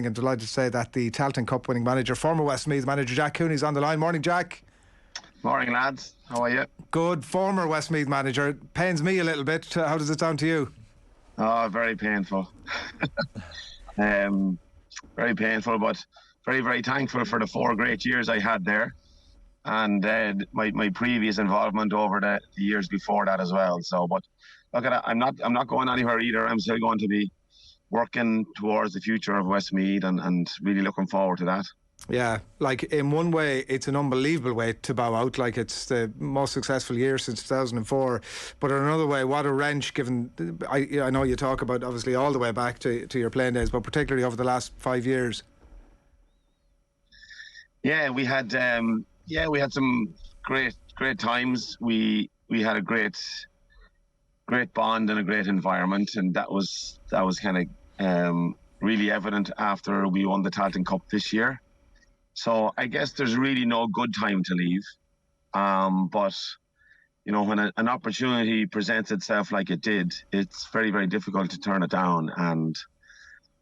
And delighted to say that the Tailteann Cup-winning manager, former Westmeath manager Jack Cooney, is on the line. Morning, Jack. Morning, lads. How are you? Good. Former Westmeath manager. It pains me a little bit. How does it sound to you? Oh, very painful. Very painful, but very, very thankful for the 4 great years I had there, and my previous involvement over the years before that as well. So, but look at that. I'm not going anywhere either. I'm still going to be working towards the future of Westmeath and really looking forward to that. Yeah, like in one way it's an unbelievable way to bow out, like it's the most successful year since 2004, but in another way what a wrench, given I know you talk about obviously all the way back to your playing days, but particularly over the last 5 years. Yeah, we had some great times. We had a great bond and a great environment, and that was kind of really evident after we won the Tailteann Cup this year. So I guess there's really no good time to leave, but you know, when an opportunity presents itself like it did, it's very, very difficult to turn it down. And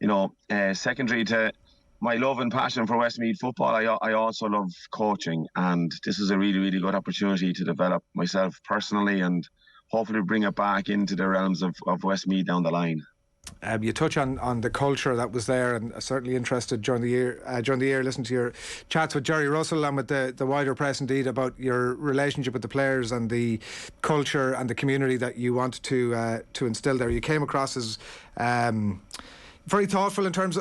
you know, secondary to my love and passion for Westmeath football, I also love coaching, and this is a really, really good opportunity to develop myself personally and hopefully bring it back into the realms of Westmeath down the line. You touch on the culture that was there, and certainly interested during the year listening to your chats with Jerry Russell and with the wider press indeed about your relationship with the players and the culture and the community that you wanted to instill there. You came across as very thoughtful in terms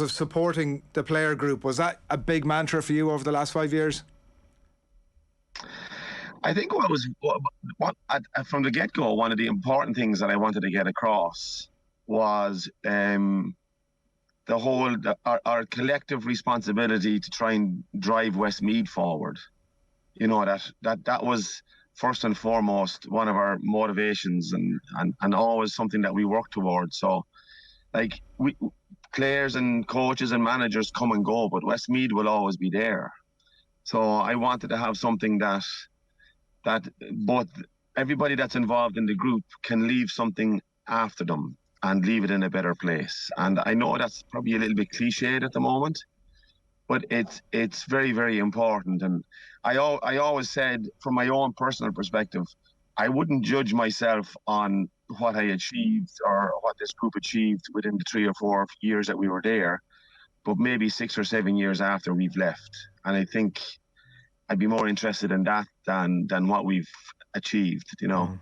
of supporting the player group. Was that a big mantra for you over the last 5 years? I think what from the get-go, one of the important things that I wanted to get across was our collective responsibility to try and drive Westmeath forward. You know, that was first and foremost one of our motivations, and always something that we work towards. So, like, players and coaches and managers come and go, but Westmeath will always be there. So I wanted to have something that both everybody that's involved in the group can leave something after them and leave it in a better place. And I know that's probably a little bit cliched at the moment, but it's very, very important. And I always said, from my own personal perspective, I wouldn't judge myself on what I achieved or what this group achieved within the 3 or 4 years that we were there, but maybe 6 or 7 years after we've left. And I think I'd be more interested in that than what we've achieved, you know.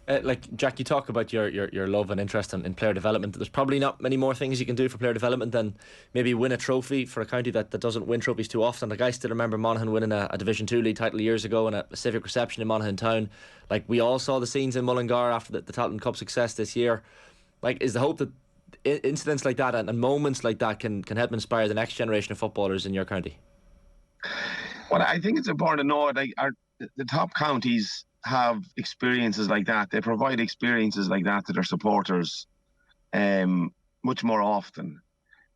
Like, Jack, you talk about your love and interest in player development. There's probably not many more things you can do for player development than maybe win a trophy for a county that doesn't win trophies too often. Like, I still remember Monaghan winning a Division 2 league title years ago and a civic reception in Monaghan Town. Like, we all saw the scenes in Mullingar after the Tailteann Cup success this year. Like, is the hope that incidents like that and moments like that can help inspire the next generation of footballers in your county? Well, I think it's important to know, like, the top counties have experiences like that. They provide experiences like that to their supporters much more often.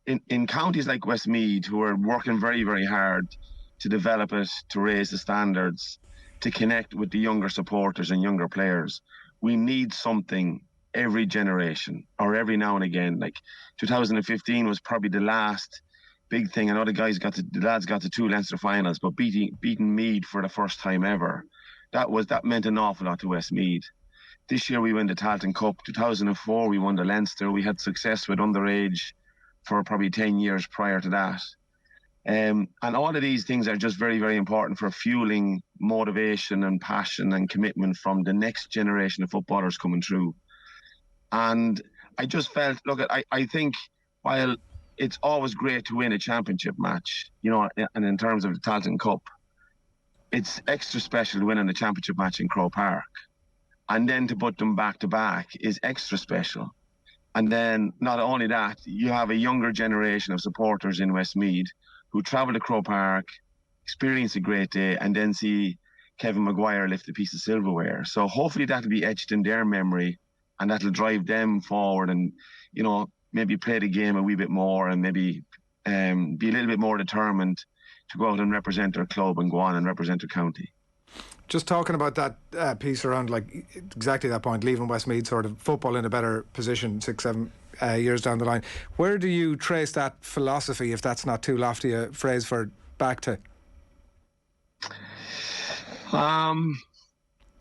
In counties like Westmeath, who are working very, very hard to develop it, to raise the standards, to connect with the younger supporters and younger players, we need something every generation or every now and again. Like 2015 was probably the last big thing. I know the lads got to 2 Leinster finals, but beating Meath for the first time ever, that meant an awful lot to Westmeath. This year we won the Tailteann Cup. 2004 we won the Leinster. We had success with underage for probably 10 years prior to that. And all of these things are just very, very important for fueling motivation and passion and commitment from the next generation of footballers coming through. And I just felt, look, I think while it's always great to win a championship match, you know, and in terms of the Tailteann Cup, it's extra special winning the championship match in Croke Park. And then to put them back to back is extra special. And then not only that, you have a younger generation of supporters in Westmeath who travel to Croke Park, experience a great day, and then see Kevin Maguire lift a piece of silverware. So hopefully that'll be etched in their memory, and that'll drive them forward and, you know, maybe play the game a wee bit more and maybe be a little bit more determined to go out and represent their club and go on and represent their county. Just talking about that piece around, like, exactly that point, leaving Westmeath sort of football in a better position 6, 7, years down the line. Where do you trace that philosophy, if that's not too lofty a phrase for it, back to?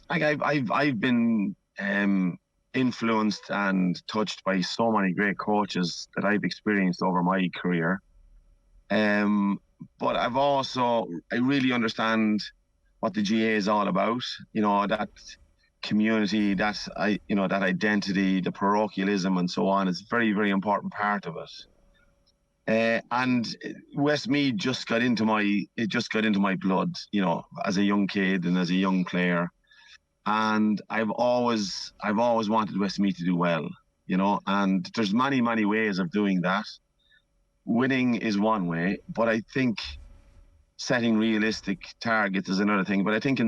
I've been influenced and touched by so many great coaches that I've experienced over my career. But I really understand what the GA is all about. That community, that identity, the parochialism, and so on is a very, very important part of it. And Westmeath just got into my blood, as a young kid and as a young player. And I've always wanted Westmeath to do well, and there's many, many ways of doing that. Winning is one way, but I think setting realistic targets is another thing. But I think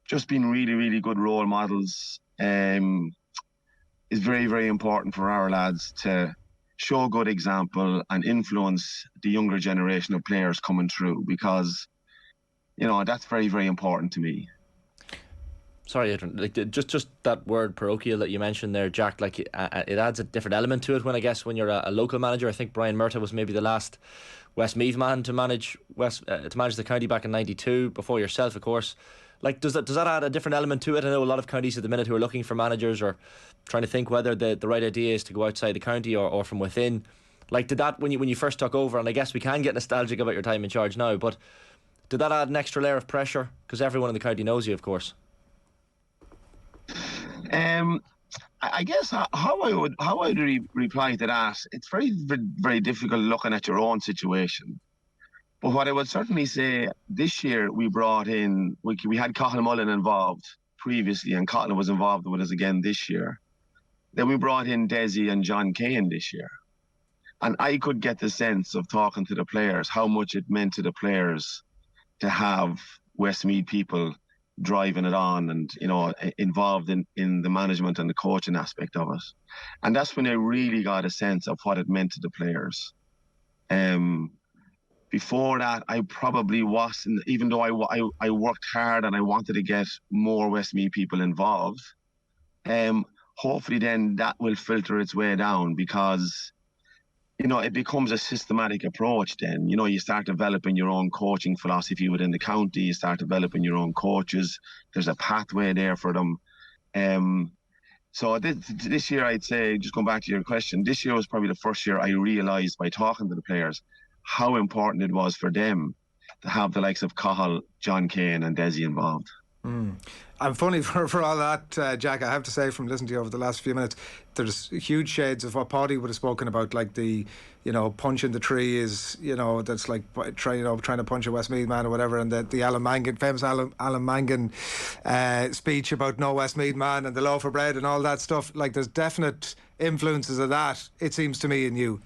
just being really, really good role models is very, very important for our lads to show a good example and influence the younger generation of players coming through, because that's very, very important to me. Sorry, Adrian, just that word parochial that you mentioned there, Jack, it adds a different element to it when you're a local manager. I think Brian Murtagh was maybe the last Westmeath man to manage the county back in '92, before yourself, of course. Does that add a different element to it? I know a lot of counties at the minute who are looking for managers or trying to think whether the right idea is to go outside the county or from within. Did that, when you first took over, and I guess we can get nostalgic about your time in charge now, but did that add an extra layer of pressure? Because everyone in the county knows you, of course. I guess how I would reply to that, it's very, very difficult looking at your own situation. But what I would certainly say, this year we brought in, we had Cathal Mullen involved previously, and Cathal was involved with us again this year. Then we brought in Desi and John Kane this year. And I could get the sense of talking to the players, how much it meant to the players to have Westmeath people driving it on and involved in the management and the coaching aspect of it. And that's when I really got a sense of what it meant to the players. Before that, I probably wasn't, even though I worked hard and I wanted to get more Westmeath people involved. Hopefully then that will filter its way down, because it becomes a systematic approach then. You start developing your own coaching philosophy within the county, you start developing your own coaches. There's a pathway there for them. So this year, I'd say, just going back to your question, this year was probably the first year I realised, by talking to the players, how important it was for them to have the likes of Cathal, John Kane and Desi involved. I'm funny for all that, Jack. I have to say, from listening to you over the last few minutes, there's huge shades of what Paddy would have spoken about, like the, punching the tree is, that's like trying to punch a Westmeath man or whatever, and the Alan Mangan, famous Alan Mangan speech about no Westmeath man and the loaf of bread and all that stuff. There's definite influences of that, it seems to me, in you.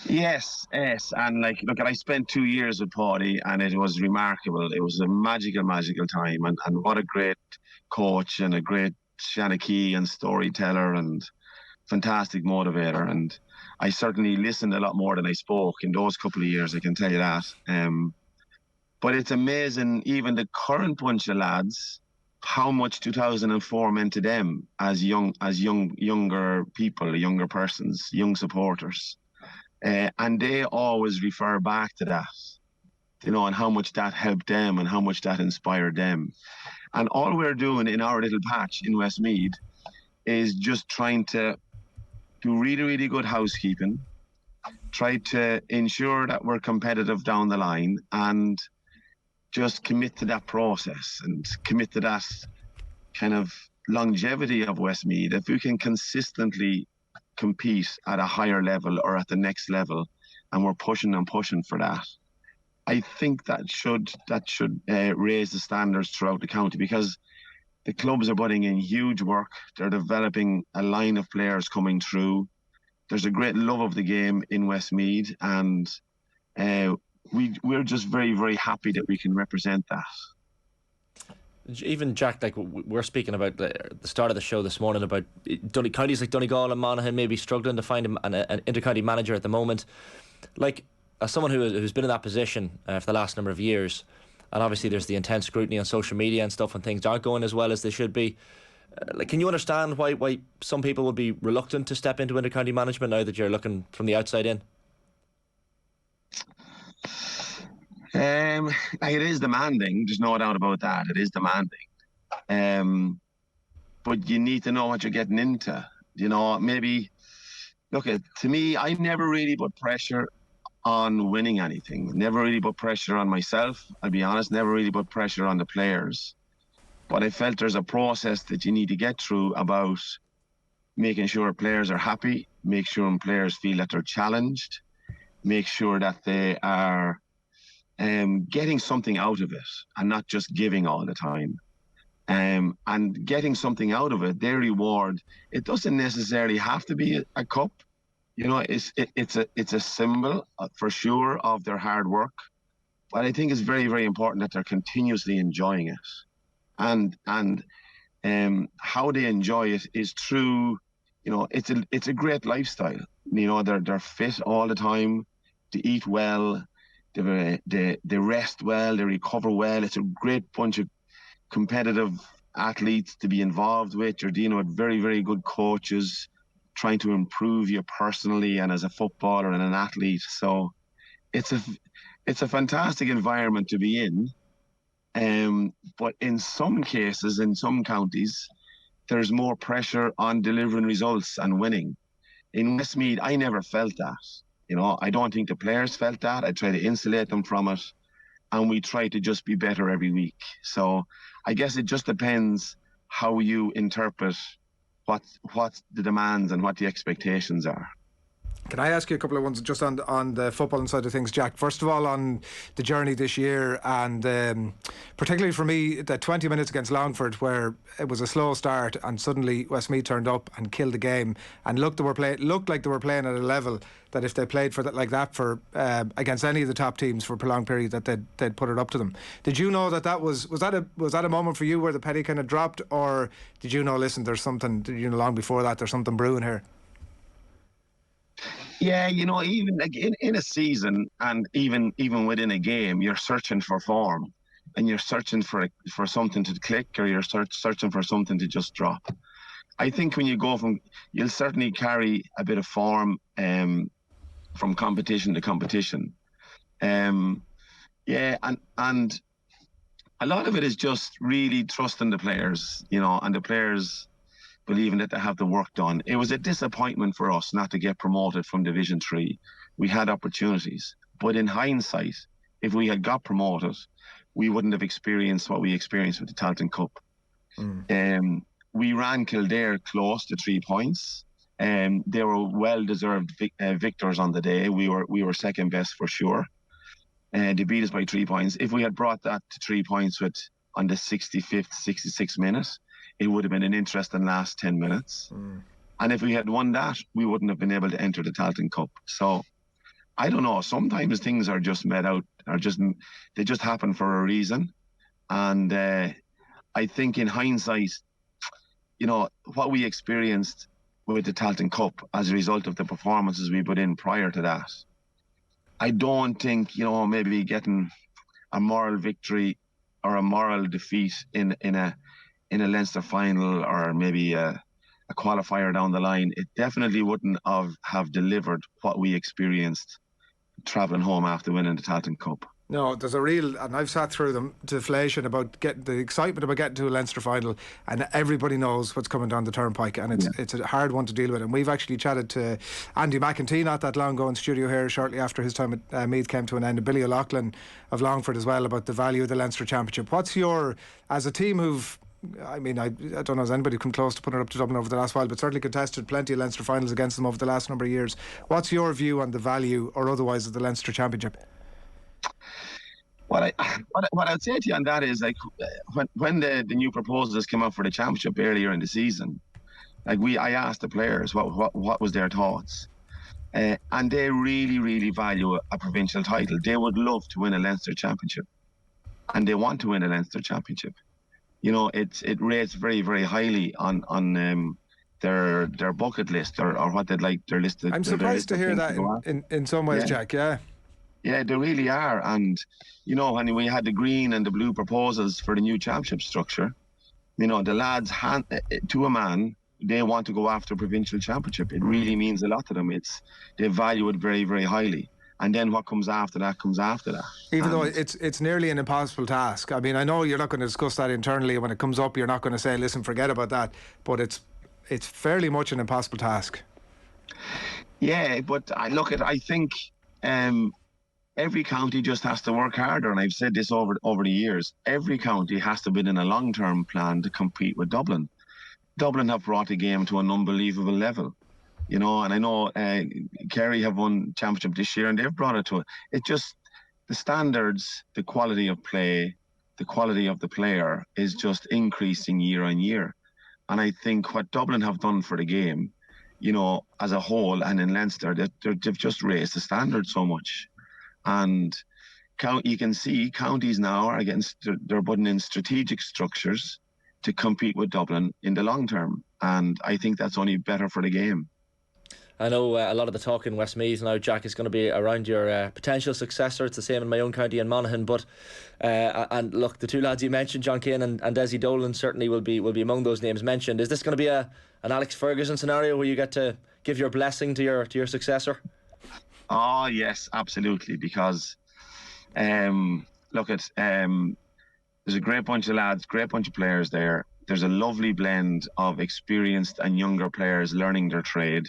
Yes, and look, I spent 2 years with Paddy, and it was remarkable. It was a magical time, and what a great coach and a great Shanachie and storyteller and fantastic motivator. And I certainly listened a lot more than I spoke in those couple of years, I can tell you that. But it's amazing, even the current bunch of lads, how much 2004 meant to them as younger people, younger persons, young supporters. And they always refer back to that, and how much that helped them and how much that inspired them. And all we're doing in our little patch in Westmeath is just trying to do really, really good housekeeping, try to ensure that we're competitive down the line, and just commit to that process and commit to that kind of longevity of Westmeath. If we can consistently compete at a higher level or at the next level, and we're pushing for that, I think that should raise the standards throughout the county, because the clubs are putting in huge work. They're developing a line of players coming through. There's a great love of the game in Westmeath, and we're just very, very happy that we can represent that. Even Jack, we're speaking about the start of the show this morning about counties like Donegal and Monaghan maybe struggling to find an inter-county manager at the moment. As someone who's been in that position for the last number of years, and obviously there's the intense scrutiny on social media and stuff, and things aren't going as well as they should be. Like, can you understand why some people would be reluctant to step into inter-county management now that you're looking from the outside in? It is demanding. There's no doubt about that. It is demanding. But you need to know what you're getting into. You know, maybe, look, to me, I never really put pressure on winning anything. Never really put pressure on myself, I'll be honest. Never really put pressure on the players. But I felt there's a process that you need to get through about making sure players are happy, make sure players feel that they're challenged, make sure that they are getting something out of it and not just giving all the time. And getting something out of it, their reward, it doesn't necessarily have to be a cup. You know, it's a symbol for sure of their hard work. But I think it's very, very important that they're continuously enjoying it. And how they enjoy it is through, you know, it's a great lifestyle. You know, they're fit all the time, they eat well, they rest well, they recover well. It's a great bunch of competitive athletes to be involved with. You're dealing with very, very good coaches trying to improve you personally and as a footballer and an athlete. So it's a fantastic environment to be in. But in some cases, in some counties, there's more pressure on delivering results and winning. In Westmeath, I never felt that. You know, I don't think the players felt that. I try to insulate them from it, and we try to just be better every week. So I guess it just depends how you interpret what the demands and what the expectations are. Can I ask you a couple of ones just on the footballing side of things, Jack? First of all, on the journey this year, and particularly for me, the 20 minutes against Longford, where it was a slow start and suddenly Westmeath turned up and killed the game, and looked like they were playing at a level that if they played for that, like that for against any of the top teams for a prolonged period, that they'd put it up to them. Did you know that was that a moment for you where the penny kind of dropped, or did you know, listen, there's something, you know, long before that, there's something brewing here? Yeah, you know, even like in a season and even within a game, you're searching for form, and you're searching for something to click, or you're searching for something to just drop. I think when you go you'll certainly carry a bit of form from competition to competition. Yeah, and a lot of it is just really trusting the players, you know, and the players believing that they have the work done. It was a disappointment for us not to get promoted from Division 3. We had opportunities, but in hindsight, if we had got promoted, we wouldn't have experienced what we experienced with the Tailteann Cup. We ran Kildare close to 3 points, and they were well-deserved victors on the day. We were second best for sure, and they beat us by 3 points. If we had brought that to 3 points on the 65th, 66th minute, it would have been an interesting last 10 minutes. And if we had won that, we wouldn't have been able to enter the Tailteann Cup. So I don't know. Sometimes things are just made out, they just happen for a reason. And I think in hindsight, you know, what we experienced with the Tailteann Cup as a result of the performances we put in prior to that, I don't think, you know, maybe getting a moral victory or a moral defeat in a Leinster final, or maybe a qualifier down the line, it definitely wouldn't have delivered what we experienced travelling home after winning the Tailteann Cup. No, there's a real, and I've sat through them, deflation about the excitement about getting to a Leinster final, and everybody knows what's coming down the turnpike, and it's a hard one to deal with. And we've actually chatted to Andy McEntee not that long ago in studio here, shortly after his time at Meath came to an end, and Billy O'Loughlin of Longford as well, about the value of the Leinster Championship. What's your, as a team who've, I mean, I don't know has anybody come close to putting it up to Dublin over the last while, but certainly contested plenty of Leinster finals against them over the last number of years. What's your view on the value or otherwise of the Leinster Championship? What I'd say to you on that is, like, when the new proposals came out for the championship earlier in the season, like I asked the players what was their thoughts, and they really, really value a provincial title. They would love to win a Leinster Championship, and they want to win a Leinster Championship. You know, it rates very, very highly on their bucket list, or what they'd like their list. I'm surprised to hear that in some ways, Jack. Yeah, they really are. And, you know, when we had the green and the blue proposals for the new championship structure, You know, the lads, to a man, they want to go after provincial championship. It really means a lot to them. They value it very, very highly. And then what comes after that comes after that. Even though And it's nearly an impossible task. I mean, I know you're not going to discuss that internally. When it comes up, you're not going to say, listen, forget about that. But it's fairly much an impossible task. yeah, but I think every county just has to work harder. And I've said this over the years. Every county has to build in a long-term plan to compete with Dublin. Dublin have brought the game to an unbelievable level. You know, and I know Kerry have won championship this year and they've brought it to it. It just, the standards, the quality of play, the quality of the player is just increasing year on year. And I think what Dublin have done for the game, you know, as a whole, and in Leinster, they've just raised the standard so much. And you can see counties now are they're putting in strategic structures to compete with Dublin in the long term. And I think that's only better for the game. I know a lot of the talk in Westmeath now, Jack, is going to be around your potential successor. It's the same in my own county in Monaghan. But and look, the two lads you mentioned, John Keane and Desi Dolan, certainly will be among those names mentioned. Is this going to be an Alex Ferguson scenario where you get to give your blessing to your successor? Oh yes, absolutely. Because look at there's a great bunch of lads, great bunch of players there. There's a lovely blend of experienced and younger players learning their trade.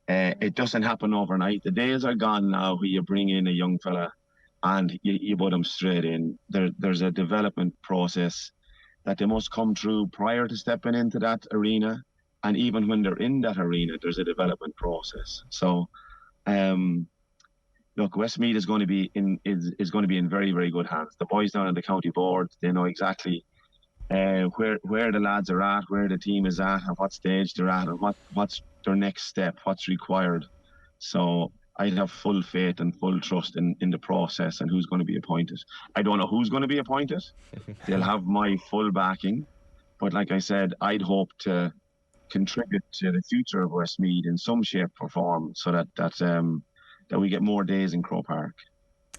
It doesn't happen overnight. The days are gone now where you bring in a young fella and you put them straight in. There's a development process that they must come through prior to stepping into that arena. And even when they're in that arena, there's a development process. So, look, Westmeath is going to be in very, very good hands. The boys down at the county board, they know exactly where the lads are at, where the team is at, and what stage they're at, and what's their next step, what's required. So I'd have full faith and full trust in the process and who's going to be appointed. I don't know who's going to be appointed. They'll have my full backing. But like I said, I'd hope to contribute to the future of Westmeath in some shape or form so that we get more days in Croke Park.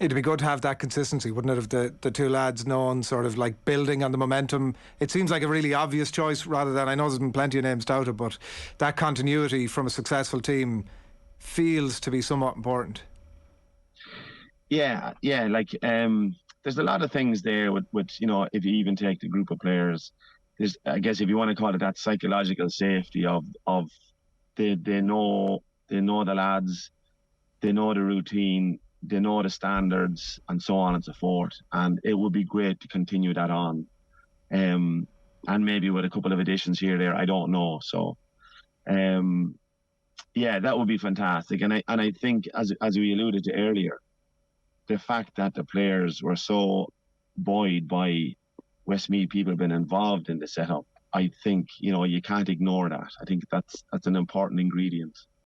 It'd be good to have that consistency, wouldn't it, of the two lads known, sort of like building on the momentum. It seems like a really obvious choice rather than, I know there's been plenty of names touted, but that continuity from a successful team feels to be somewhat important. Yeah, like there's a lot of things there with you know, if you even take the group of players, there's, I guess if you want to call it that, psychological safety of they know the lads, they know the routine, they know the standards, and so on and so forth. And it would be great to continue that on. And maybe with a couple of additions here or there, I don't know. So, yeah, that would be fantastic. And I think, as we alluded to earlier, the fact that the players were so buoyed by Westmeath people being involved in the setup, I think, you know, you can't ignore that. I think that's an important ingredient.